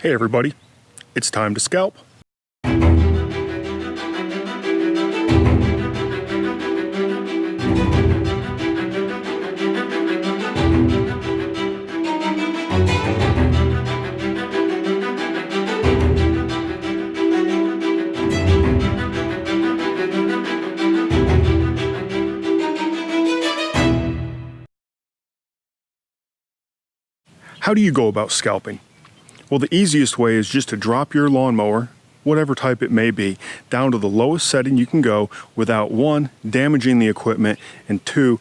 Hey everybody, it's time to scalp. How do you go about scalping? Well, the easiest way is just to drop your lawnmower, whatever type it may be, down to the lowest setting you can go without one, damaging the equipment, and two,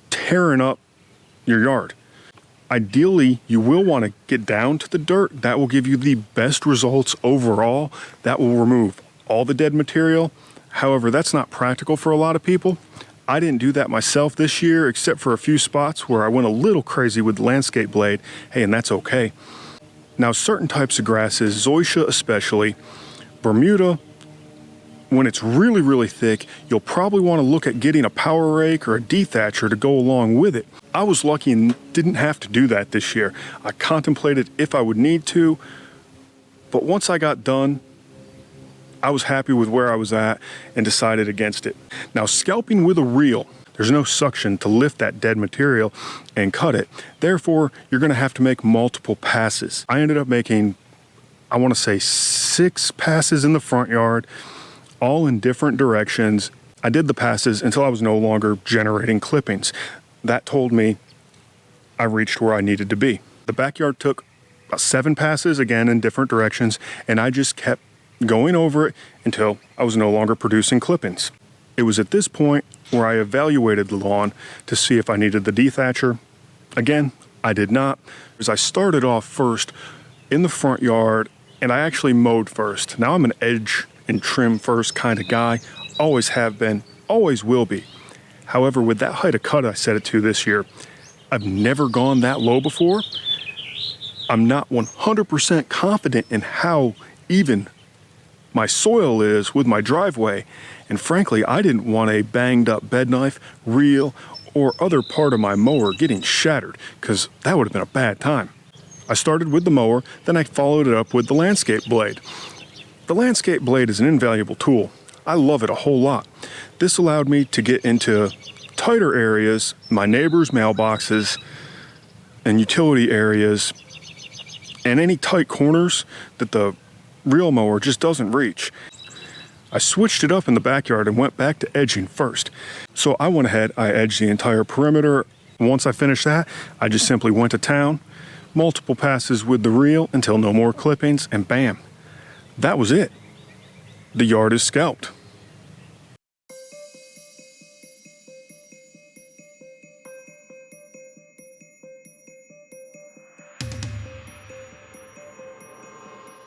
tearing up your yard. Ideally, you will want to get down to the dirt. That will give you the best results overall. That will remove all the dead material. However, that's not practical for a lot of people. I didn't do that myself this year, except for a few spots where I went a little crazy with the landscape blade. Hey, and that's okay. Now, certain types of grasses, zoysia especially, Bermuda, when it's really, really thick, you'll probably want to look at getting a power rake or a dethatcher to go along with it. I was lucky and didn't have to do that this year. I contemplated if I would need to, but once I got done, I was happy with where I was at and decided against it. Now, scalping with a reel, there's no suction to lift that dead material and cut it. Therefore, you're going to have to make multiple passes. I ended up making, I want to say 6 passes in the front yard, all in different directions. I did the passes until I was no longer generating clippings. That told me I reached where I needed to be. The backyard took about 7 passes, again in different directions, and I just kept going over it until I was no longer producing clippings. It was at this point where I evaluated the lawn to see if I needed the dethatcher. Again, I did not, because I started off first in the front yard and I actually mowed first. Now I'm an edge and trim first kind of guy, always have been, always will be. However, with that height of cut I set it to this year, I've never gone that low before. I'm not 100% confident in how even my soil is with my driveway, and frankly, I didn't want a banged up bed knife, reel, or other part of my mower getting shattered, because that would have been a bad time. I started with the mower, then I followed it up with the landscape blade. The landscape blade is an invaluable tool. I love it a whole lot. This allowed me to get into tighter areas, my neighbors' mailboxes, and utility areas, and any tight corners that the reel mower just doesn't reach. I switched it up in the backyard and went back to edging first. So I went ahead, I edged the entire perimeter. Once I finished that, I just simply went to town, multiple passes with the reel until no more clippings, and bam, that was it. The yard is scalped.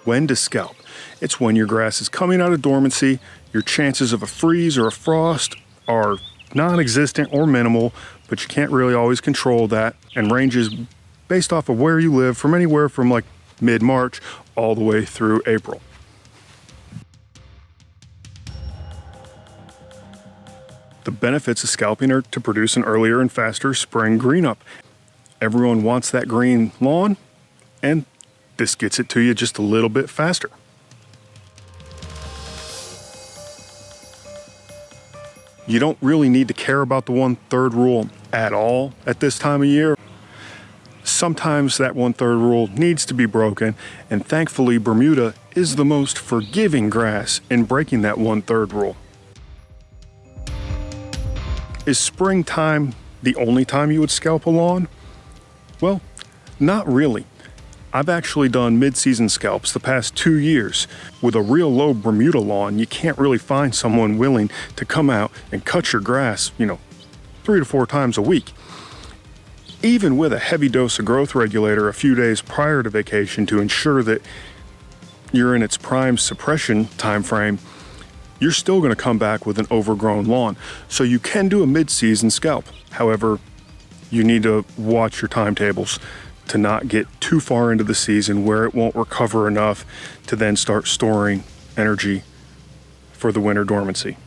When to scalp? It's when your grass is coming out of dormancy, your chances of a freeze or a frost are non-existent or minimal, but you can't really always control that, and ranges based off of where you live from anywhere from like mid-March all the way through April. The benefits of scalping are to produce an earlier and faster spring green up. Everyone wants that green lawn, and this gets it to you just a little bit faster. You don't really need to care about the 1/3 rule at all at this time of year. Sometimes that 1/3 rule needs to be broken, and thankfully Bermuda is the most forgiving grass in breaking that 1/3 rule. Is springtime the only time you would scalp a lawn? Well, not really. I've actually done mid-season scalps the past 2 years. With a real low Bermuda lawn, you can't really find someone willing to come out and cut your grass, 3 to 4 times a week. Even with a heavy dose of growth regulator a few days prior to vacation to ensure that you're in its prime suppression time frame, you're still going to come back with an overgrown lawn. So you can do a mid-season scalp. However, you need to watch your timetables to not get too far into the season where it won't recover enough to then start storing energy for the winter dormancy.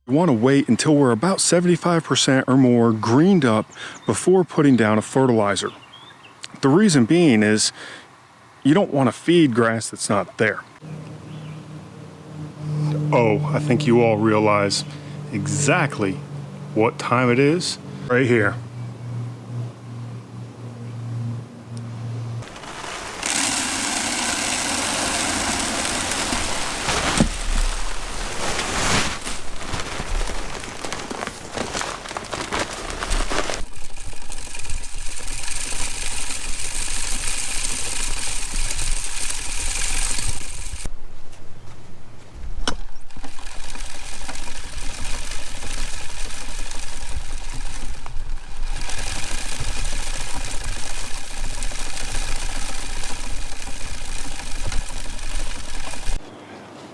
You want to wait until we're about 75% or more greened up before putting down a fertilizer. The reason being is you don't want to feed grass that's not there. Oh, I think you all realize exactly what time it is right here.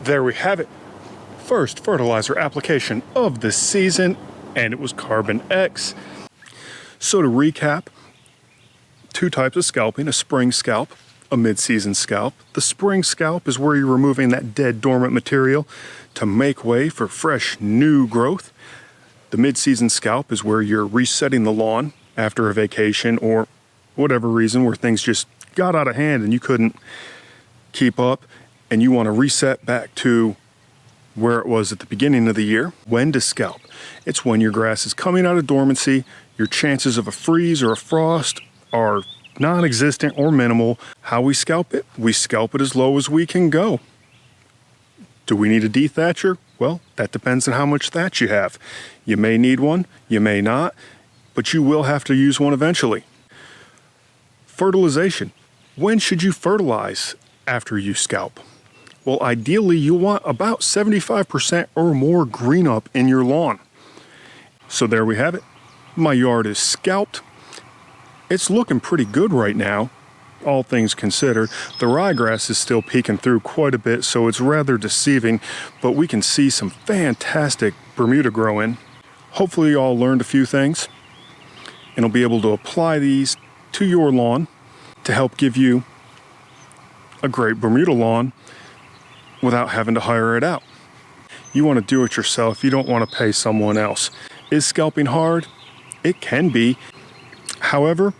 There we have it. First fertilizer application of the season, and it was Carbon X. So to recap, two types of scalping: a spring scalp, a mid-season scalp. The spring scalp is where you're removing that dead dormant material to make way for fresh new growth. The mid-season scalp is where you're resetting the lawn after a vacation or whatever reason where things just got out of hand and you couldn't keep up, and you want to reset back to where it was at the beginning of the year. When to scalp? It's when your grass is coming out of dormancy, your chances of a freeze or a frost are non-existent or minimal. How we scalp it? We scalp it as low as we can go. Do we need a dethatcher? Well, that depends on how much thatch you have. You may need one, you may not, but you will have to use one eventually. Fertilization. When should you fertilize after you scalp? Well, ideally you want about 75% or more green up in your lawn. So there we have it. My yard is scalped. It's looking pretty good right now, all things considered. The ryegrass is still peeking through quite a bit, so it's rather deceiving, but we can see some fantastic Bermuda growing. Hopefully you all learned a few things and will be able to apply these to your lawn to help give you a great Bermuda lawn without having to hire it out. You want to do it yourself. You don't want to pay someone else. Is scalping hard? It can be. However,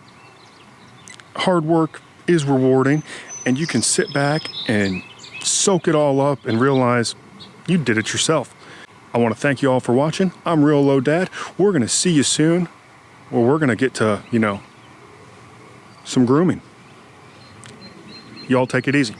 hard work is rewarding, and you can sit back and soak it all up and realize you did it yourself. I want to thank you all for watching. I'm Real Low Dad. We're going to see you soon, or we're going to get to, some grooming. Y'all take it easy.